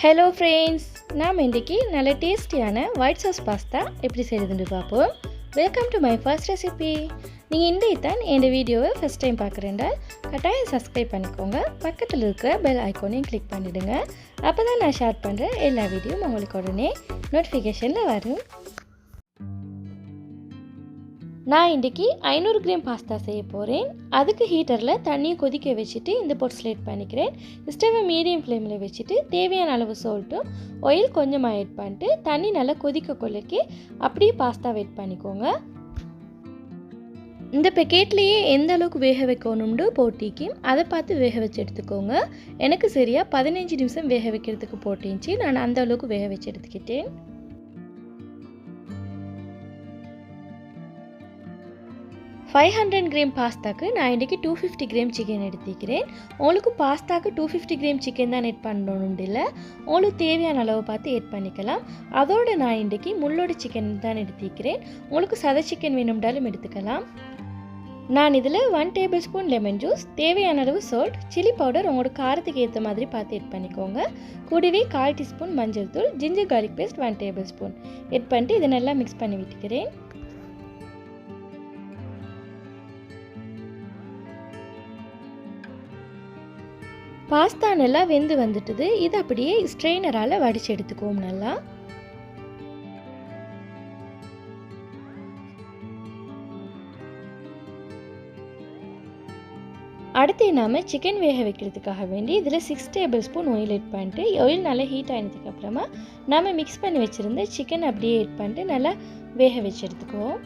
Hello friends, நாம் இன்றைக்கி நல்ல டேஸ்டியான ஒயிட் சாஸ் பாஸ்தா எப்படி செய்கிறதுன்னு பார்ப்போம். Welcome to my first recipe. நீங்கள் இன்றைக்கு தான் என் வீடியோவை ஃபஸ்ட் டைம் பார்க்குறேன்டா கட்டாயம் சப்ஸ்கிரைப் பண்ணிக்கோங்க. பக்கத்தில் இருக்கிற பெல் ஐக்கானையும் கிளிக் பண்ணிவிடுங்க. அப்போ தான் நான் ஷேர் பண்ணுற எல்லா வீடியோவும் உங்களுக்கு உடனே நோட்டிஃபிகேஷனில் வரும். நான் இன்றைக்கி 500 கிராம் பாஸ்தா செய்ய போகிறேன். அதுக்கு ஹீட்டரில் தண்ணியை கொதிக்க வச்சுட்டு இந்த போட்டு ஸ்லேட் பண்ணிக்கிறேன். ஸ்டவ்வை மீடியம் ஃப்ளேமில் வச்சுட்டு தேவையான அளவு சால்ட்டும் ஆயில் கொஞ்சமாக ஆட் பண்ணிட்டு தண்ணி நல்லா கொதிக்க கொள்ளக்கி அப்படியே பாஸ்தா வெயிட் பண்ணிக்கோங்க. இந்த பேக்கெட்லேயே எந்த அளவுக்கு வேக வைக்கணும்னு போட்டிக்கும் அதை பார்த்து வேக வச்சு எடுத்துக்கோங்க. எனக்கு சரியாக 15 நிமிஷம் வேக வைக்கிறதுக்கு போட்டிச்சு. நான் அந்த அளவுக்கு வேக வச்சு எடுத்துக்கிட்டேன். 500 கிராம் பாஸ்தாக்கு நான் இன்றைக்கி 250 கிராம் சிக்கன் எடுத்துக்கிறேன். உங்களுக்கு பாஸ்தாக்கு 250 கிராம் சிக்கன் தான் ஆட் பண்ணணும்னு இல்லை, உங்களுக்கு தேவையான அளவு பார்த்து ஆட் பண்ணிக்கலாம். அதோடு நான் இன்றைக்கி முள்ளோட சிக்கன் தான் எடுத்துக்கிறேன். உங்களுக்கு சதை சிக்கன் வேணும்னாலும் எடுத்துக்கலாம். நான் இதில் 1 டேபிள் ஸ்பூன் லெமன் ஜூஸ், தேவையான அளவு சால்ட், சில்லி பவுடர் உங்களோட காரத்துக்கு ஏற்ற மாதிரி பார்த்து ஆட் பண்ணிக்கோங்க. கூடவே 1/4 டீஸ்பூன் மஞ்சள் தூள், ginger garlic paste 1 tablespoon add பண்ணிட்டு இதை நல்லா மிக்ஸ் பண்ணி விட்டுக்கிறேன். பாஸ்தா நல்லா வெந்து வந்துட்டுது. இது அப்படியே ஸ்ட்ரெயினரால் வடித்து எடுத்துக்குவோம். நல்லா அடுத்து நாம் சிக்கன் வேக வைக்கிறதுக்காக வேண்டி இதில் 6 டேபிள் ஸ்பூன் ஆயில் ஆட் பண்ணிட்டு ஆயில் நல்லா ஹீட் ஆனதுக்கப்புறமா நம்ம மிக்ஸ் பண்ணி வச்சுருந்த சிக்கன் அப்படியே ஆட் பண்ணிட்டு நல்லா வேக வச்சு எடுத்துக்குவோம்.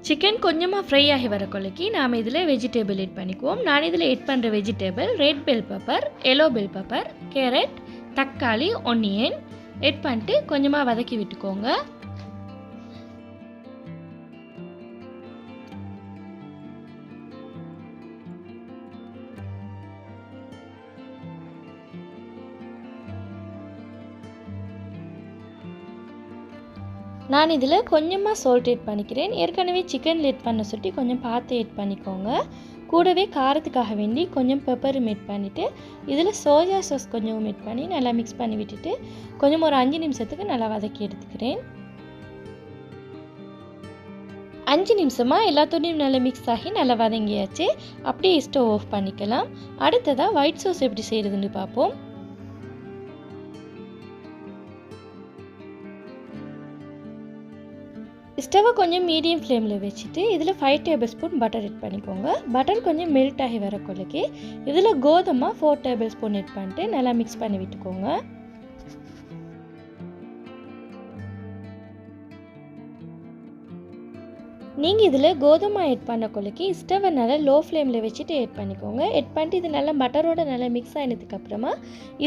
சிக்கன் கொஞ்சமாக ஃப்ரை ஆகி வர கொள்ளைக்கு நாம் இதில் வெஜிடேபிள் ஆட் பண்ணிக்குவோம். நான் இதில் ஆட் பண்ணுற vegetable red bell pepper, yellow bell pepper, carrot, தக்காளி, ஒனியன் ஆட் பண்ணிட்டு கொஞ்சமாக வதக்கி விட்டுக்கோங்க. நான் இதில் கொஞ்சமாக சால்ட் ஆட் பண்ணிக்கிறேன். ஏற்கனவே சிக்கன் ஆட் பண்ண சொல்லி கொஞ்சம் பார்த்து ஆட் பண்ணிக்கோங்க. கூடவே காரத்துக்காக வேண்டி கொஞ்சம் பெப்பரும் ஆட் பண்ணிவிட்டு இதில் சோயா சாஸ் கொஞ்சம் ஆட் பண்ணி நல்லா மிக்ஸ் பண்ணி விட்டுட்டு கொஞ்சம் ஒரு 5 நிமிஷத்துக்கு நல்லா வதக்கி எடுத்துக்கிறேன். 5 நிமிஷமாக எல்லாத்தோடையும் நல்லா மிக்ஸ் ஆகி நல்லா வதங்கியாச்சு. அப்படியே ஸ்டவ் ஆஃப் பண்ணிக்கலாம். அடுத்ததாக ஒயிட் சாஸ் எப்படி செய்கிறதுன்னு பார்ப்போம். ஸ்டவ்வை கொஞ்சம் மீடியம் ஃப்ளேமில் வச்சுட்டு இதில் 5 டேபிள் ஸ்பூன் பட்டர் ஆட் பண்ணிக்கோங்க. பட்டர் கொஞ்சம் மெல்ட் ஆகி வர கொள்ளைக்கு இதில் கோதுமை 4 டேபிள் ஸ்பூன் ஆட் பண்ணிட்டு நல்லா மிக்ஸ் பண்ணி விட்டுக்கோங்க. நீங்கள் இதில் கோதுமை ஆட் பண்ண கொள்ளைக்கு ஸ்டவ்வை நல்லா லோ ஃப்ளேமில் வச்சுட்டு ஆட் பண்ணிக்கோங்க. ஆட் பண்ணிட்டு இது நல்லா பட்டரோட நல்லா மிக்ஸ் ஆனதுக்கப்புறமா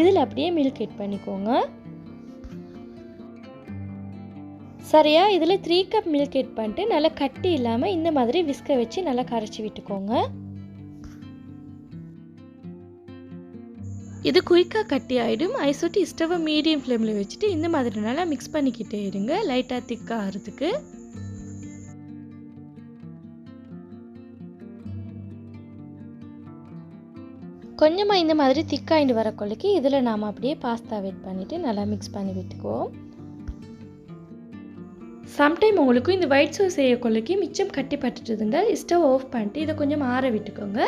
இதில் அப்படியே மில்க் ஆட் பண்ணிக்கோங்க. சரியா இதில் 3 கப் மில்க் ஆட் பண்ணிட்டு நல்லா கட்டி இல்லாமல் இந்த மாதிரி விஸ்கை வச்சு நல்லா கரைச்சி விட்டுக்கோங்க. இது குயிக்காக கட்டி ஆகிடும். ஐசோட்டி ஸ்டவ்வை மீடியம் ஃப்ளேமில் வச்சுட்டு இந்த மாதிரி நல்லா மிக்ஸ் பண்ணிக்கிட்டே இருங்க லைட்டாக திக்காக ஆகிறதுக்கு. கொஞ்சமாக இந்த மாதிரி திக்காயிட்டு வர கொள்ளைக்கு இதில் நாம் அப்படியே பாஸ்தா ஆட் பண்ணிவிட்டு நல்லா மிக்ஸ் பண்ணி விட்டுக்குவோம். சம்டைம் உங்களுக்கு இந்த ஒயிட் சாஸ் செய்ய கொள்ளைக்கு மிச்சம் கட்டி பட்டுட்டுருந்தால் ஸ்டவ் ஆஃப் பண்ணிட்டு இதை கொஞ்சம் ஆற விட்டுக்கோங்க.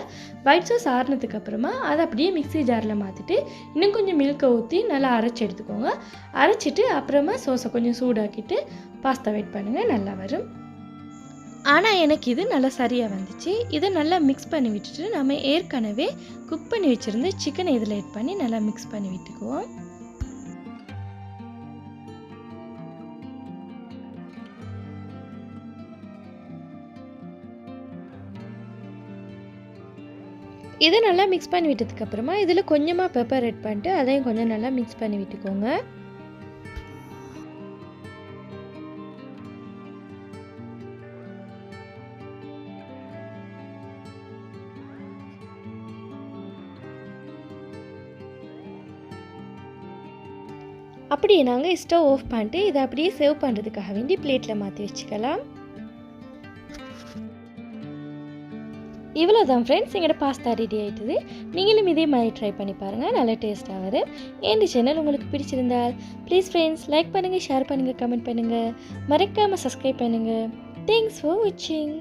ஒயிட் சாஸ் ஆறினதுக்கப்புறமா அதை அப்படியே மிக்ஸி ஜாரில் மாற்றிட்டு இன்னும் கொஞ்சம் மில்கை ஊற்றி நல்லா அரைச்சி எடுத்துக்கோங்க. அரைச்சிட்டு அப்புறமா சோஸை கொஞ்சம் சூடாக்கிட்டு பாஸ்தா வெயிட் பண்ணுங்கள், நல்லா வரும். ஆனால் எனக்கு இது நல்லா சரியாக வந்துச்சு. இதை நல்லா மிக்ஸ் பண்ணி விட்டுட்டு நம்ம ஏற்கனவே குக் பண்ணி வச்சுருந்த சிக்கனை இதில் ஆட் பண்ணி நல்லா மிக்ஸ் பண்ணி விட்டுக்குவோம். இதை நல்லா மிக்ஸ் பண்ணி விட்டதுக்கப்புறமா இதில் கொஞ்சமாக பெப்பர் ஆட் பண்ணிட்டு அதையும் கொஞ்சம் நல்லா மிக்ஸ் பண்ணி விட்டுக்கோங்க. அப்படியே நாங்கள் ஸ்டவ் ஆஃப் பண்ணிட்டு இதை அப்படியே சர்வ் பண்ணுறதுக்காக வேண்டி பிளேட்டில் மாற்றி வச்சுக்கலாம். இவ்வளோ தான் ஃப்ரெண்ட்ஸ், எங்களோட பாஸ்தா ரெடி ஆகிட்டுது. நீங்களும் இதே மாதிரி ட்ரை பண்ணி பாருங்கள், நல்ல டேஸ்ட்டாக வரும். இந்த சேனல் உங்களுக்கு பிடிச்சிருந்தால் ப்ளீஸ் ஃப்ரெண்ட்ஸ் லைக் பண்ணுங்கள், ஷேர் பண்ணுங்கள், கமெண்ட் பண்ணுங்கள், மறக்காமல் சப்ஸ்கிரைப் பண்ணுங்கள். தேங்க்ஸ் ஃபார் வாட்சிங்.